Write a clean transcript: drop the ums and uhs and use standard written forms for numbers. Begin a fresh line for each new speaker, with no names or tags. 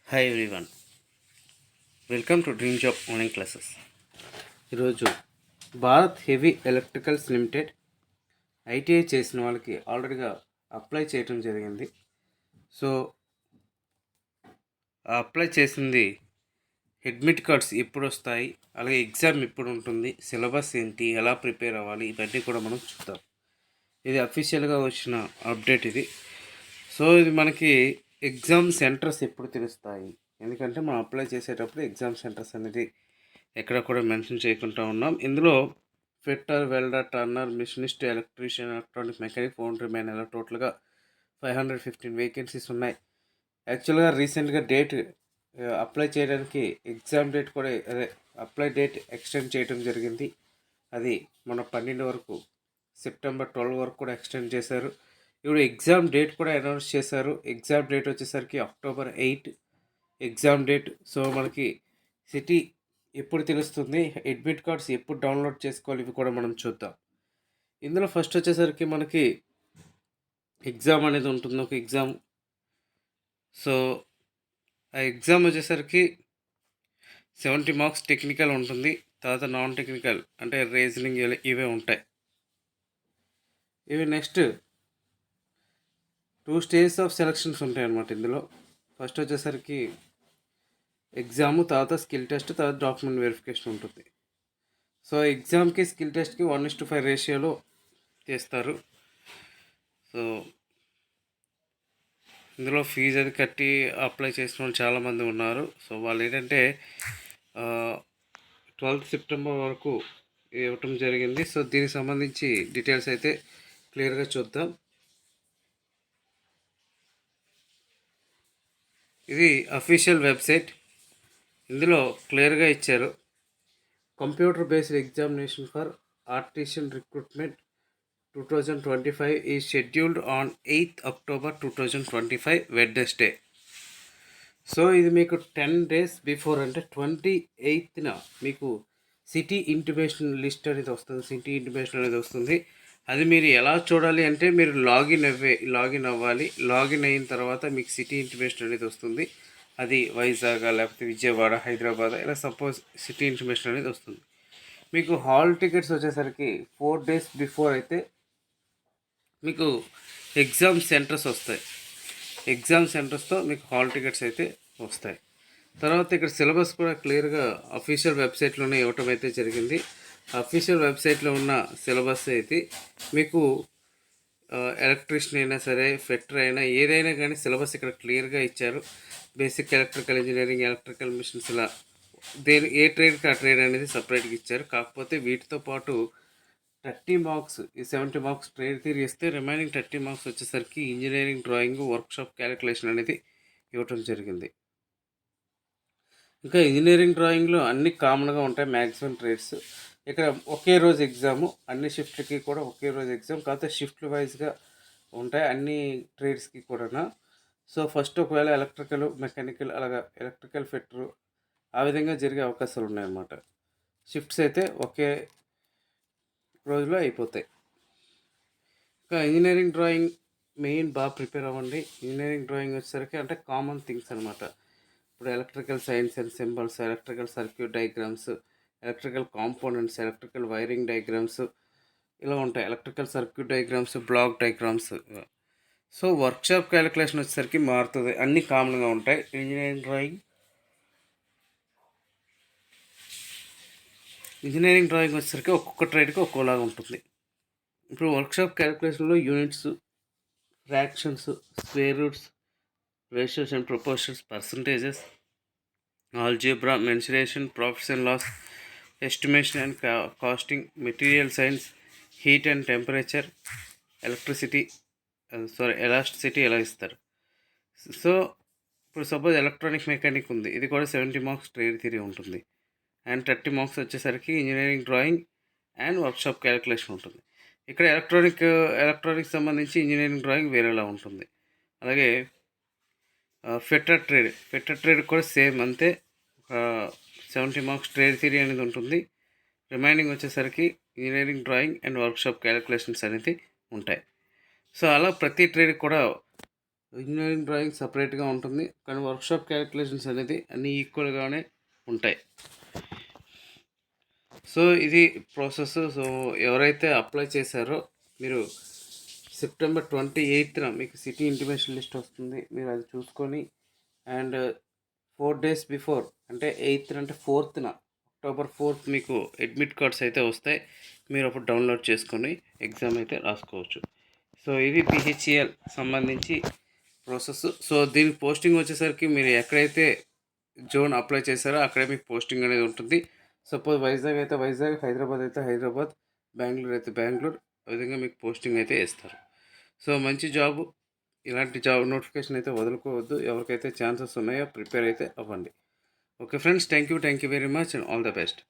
Hi everyone, welcome to dream job online classes. ఈరోజు Bharat heavy electricals limited ITI చేసిన వాళ్ళకి ఆల్రెడీగా అప్లై చేయడం జరిగింది. సో అప్లై చేసింది అడ్మిట్ కార్డ్స్ ఎప్పుడు వస్తాయి, అలాగే ఎగ్జామ్ ఎప్పుడు ఉంటుంది, సిలబస్ ఏంటి, ఎలా ప్రిపేర్ అవ్వాలి, ఇవన్నీ కూడా మనం చూద్దాం. ఇది అఫీషియల్గా వచ్చిన అప్డేట్ ఇది. సో ఇది మనకి ఎగ్జామ్ సెంటర్స్ ఎప్పుడు తెలుస్తాయి, ఎందుకంటే మనం అప్లై చేసేటప్పుడు ఎగ్జామ్ సెంటర్స్ అనేది ఎక్కడ కూడా మెన్షన్ చేయకుండా ఉన్నాం. ఇందులో fitter, welder, Turner, machinist, electrician, electronic mechanic, foundry man ఇలా టోటల్గా 515 వేకెన్సీస్ ఉన్నాయి. యాక్చువల్గా రీసెంట్గా డేట్ అప్లై చేయడానికి ఎగ్జామ్ డేట్ కూడా అదే అప్లై డేట్ ఎక్స్టెండ్ చేయడం జరిగింది. అది మన 12 వరకు, సెప్టెంబర్ 12 వరకు కూడా ఎక్స్టెండ్ చేశారు. ఇప్పుడు ఎగ్జామ్ డేట్ కూడా అనౌన్స్ చేశారు. ఎగ్జామ్ డేట్ వచ్చేసరికి అక్టోబర్ 8 ఎగ్జామ్ డేట్. సో మనకి సిటీ ఎప్పుడు తెలుస్తుంది, అడ్మిట్ కార్డ్స్ ఎప్పుడు డౌన్లోడ్ చేసుకోవాలి, ఇవి కూడా మనం చూద్దాం. ఇందులో ఫస్ట్ వచ్చేసరికి మనకి ఎగ్జామ్ అనేది ఉంటుంది, ఒక ఎగ్జామ్. సో ఆ ఎగ్జామ్ వచ్చేసరికి 70 మార్క్స్ టెక్నికల్ ఉంటుంది, తర్వాత నాన్ టెక్నికల్ అంటే రీజనింగ్ ఇవే ఉంటాయి. ఇవి నెక్స్ట్ 2 స్టేజెస్ ఆఫ్ సెలక్షన్స్ ఉంటాయి అన్నమాట. ఇందులో ఫస్ట్ వచ్చేసరికి ఎగ్జాము, తర్వాత స్కిల్ టెస్ట్, తర్వాత డాక్యుమెంట్ వెరిఫికేషన్ ఉంటుంది. సో ఎగ్జామ్కి స్కిల్ టెస్ట్కి 1:5 రేషియోలో చేస్తారు. సో ఇందులో ఫీజు అది కట్టి అప్లై చేసిన వాళ్ళు చాలామంది ఉన్నారు. సో వాళ్ళు ఏంటంటే 12 సెప్టెంబర్ వరకు ఇవ్వటం జరిగింది. సో దీనికి సంబంధించి డీటెయిల్స్ అయితే క్లియర్గా చూద్దాం. ఇది అఫీషియల్ వెబ్సైట్. ఇందులో క్లియర్గా ఇచ్చారు, computer based examination for artisan recruitment 2025 is scheduled on 8th October 2025 Wednesday. So ఇది మీకు 10 days బిఫోర్, అంటే 28th మీకు సిటీ ఇంటిమేషన్ లిస్ట్ అనేది వస్తుంది, సిటీ ఇంటిమేషన్ అనేది వస్తుంది. అది మీరు ఎలా చూడాలి అంటే మీరు లాగిన్ అవ్వాలి. లాగిన్ అయిన తర్వాత మీకు సిటీ ఇంటిమేషన్ అనేది వస్తుంది. అది వైజాగ్, లేకపోతే విజయవాడ, హైదరాబాద్, ఇలా సపోజ్ సిటీ ఇంటిమేషన్ అనేది వస్తుంది. మీకు హాల్ టికెట్స్ వచ్చేసరికి 4 days బిఫోర్ అయితే మీకు ఎగ్జామ్ సెంటర్స్ వస్తాయి. ఎగ్జామ్ సెంటర్స్తో మీకు హాల్ టికెట్స్ అయితే వస్తాయి. తర్వాత ఇక్కడ సిలబస్ కూడా క్లియర్గా అఫీషియల్ వెబ్సైట్లోనే ఇవ్వటం అయితే జరిగింది. అఫీషియల్ వెబ్సైట్లో ఉన్న సిలబస్ అయితే మీకు ఎలక్ట్రీషియన్ అయినా సరే, ఫిట్టర్ అయినా, ఏదైనా కానీ సిలబస్ ఇక్కడ క్లియర్గా ఇచ్చారు. Basic electrical engineering, electrical machines, ఇలా ఏ ట్రేడ్కి ఆ ట్రేడ్ అనేది సపరేట్గా ఇచ్చారు. కాకపోతే వీటితో పాటు 30 మార్క్స్, ఈ 70 మార్క్స్ ట్రేడ్ థియరీ ఇస్తే రిమైనింగ్ 30 మార్క్స్ వచ్చేసరికి ఇంజనీరింగ్ డ్రాయింగ్, వర్క్షాప్ క్యాలిక్యులేషన్ అనేది ఇవ్వటం జరిగింది. ఇంకా ఇంజనీరింగ్ డ్రాయింగ్లో అన్ని కామన్గా ఉంటాయి, మ్యాక్సిమం ట్రేడ్స్. ఇక్కడ ఒకే రోజు ఎగ్జాము, అన్ని షిఫ్ట్లకి కూడా ఒకే రోజు ఎగ్జామ్, కాకపోతే షిఫ్ట్ వైజ్గా ఉంటాయి అన్ని ట్రేడ్స్కి కూడా. సో ఫస్ట్ ఒకవేళ ఎలక్ట్రికల్, మెకానికల్, అలాగా ఎలక్ట్రికల్ ఫిట్టరు, ఆ విధంగా జరిగే అవకాశాలు ఉన్నాయన్నమాట. షిఫ్ట్స్ అయితే ఒకే రోజులో అయిపోతాయి. ఇంకా ఇంజనీరింగ్ డ్రాయింగ్ మెయిన్ బాగా ప్రిపేర్ అవ్వండి. ఇంజనీరింగ్ డ్రాయింగ్ వచ్చేసరికి అంటే కామన్ థింగ్స్ అనమాట. ఇప్పుడు electrical signs and symbols, electrical circuit diagrams, electrical components, electrical wiring diagrams ఇలా ఉంటాయి. Electrical circuit diagrams, block diagrams. So workshop calculation వచ్చేసరికి మారుతుంది, అన్నీ కామన్గా ఉంటాయి. ఇంజనీరింగ్ డ్రాయింగ్ వచ్చేసరికి ఒక్కొక్క ట్రేడ్కి ఒక్కోలాగా ఉంటుంది. ఇప్పుడు వర్క్షాప్ క్యాలిక్యులేషన్లో units, fractions, square roots, ratios and proportions, percentages, algebra, mensuration, profits and loss, estimation and costing, material science, heat and temperature, elasticity ఎలా ఇస్తారు. సో ఇప్పుడు సపోజ్ ఎలక్ట్రానిక్ మెకానిక్ ఉంది, ఇది కూడా 70 మార్క్స్ ట్రేడ్ థియరీ ఉంటుంది. అండ్ 30 మార్క్స్ వచ్చేసరికి engineering drawing and workshop calculation ఉంటుంది. ఇక్కడ ఎలక్ట్రానిక్ సంబంధించి ఇంజనీరింగ్ డ్రాయింగ్ వేరేలా ఉంటుంది. అలాగే ఫిట్టర్ ట్రేడ్ కూడా సేమ్ అంతే, 70 మార్క్స్ ట్రేడ్ థియరీ అనేది ఉంటుంది. రిమైనింగ్ వచ్చేసరికి engineering drawing and workshop calculations అనేది ఉంటాయి. సో అలా ప్రతి ట్రేడ్ కూడా ఇంజనీరింగ్ డ్రాయింగ్ సపరేట్గా ఉంటుంది, కానీ వర్క్షాప్ క్యాలిక్యులేషన్స్ అనేది అన్నీ ఈక్వల్గానే ఉంటాయి. సో ఇది ప్రాసెస్. సో ఎవరైతే అప్లై చేశారో మీరు సెప్టెంబర్ 28న మీకు సిటీ ఇంటిమేషన్ లిస్ట్ వస్తుంది, మీరు అది చూసుకొని అండ్ 4 days బిఫోర్ అంటే 8th అంటే 4th అక్టోబర్ 4th మీకు అడ్మిట్ కార్డ్స్ అయితే వస్తాయి. మీరు అప్పుడు డౌన్లోడ్ చేసుకొని ఎగ్జామ్ అయితే రాసుకోవచ్చు. సో ఇది BHEL సంబంధించి ప్రాసెస్. సో దీని పోస్టింగ్ వచ్చేసరికి మీరు ఎక్కడైతే జోన్ అప్లై చేశారో అక్కడే మీకు పోస్టింగ్ అనేది ఉంటుంది. సపోజ్ వైజాగ్ అయితే వైజాగ్, హైదరాబాద్ అయితే హైదరాబాద్, బెంగళూరు అయితే బెంగళూరు, ఆ విధంగా మీకు పోస్టింగ్ అయితే ఇస్తారు. సో మంచి జాబు. ఇలాంటి జాబ్ నోటిఫికేషన్ అయితే వదులుకోవద్దు. ఎవరికైతే ఛాన్సెస్ ఉన్నాయో ప్రిపేర్ అయితే అవ్వండి. Okay friends, thank you very much and all the best.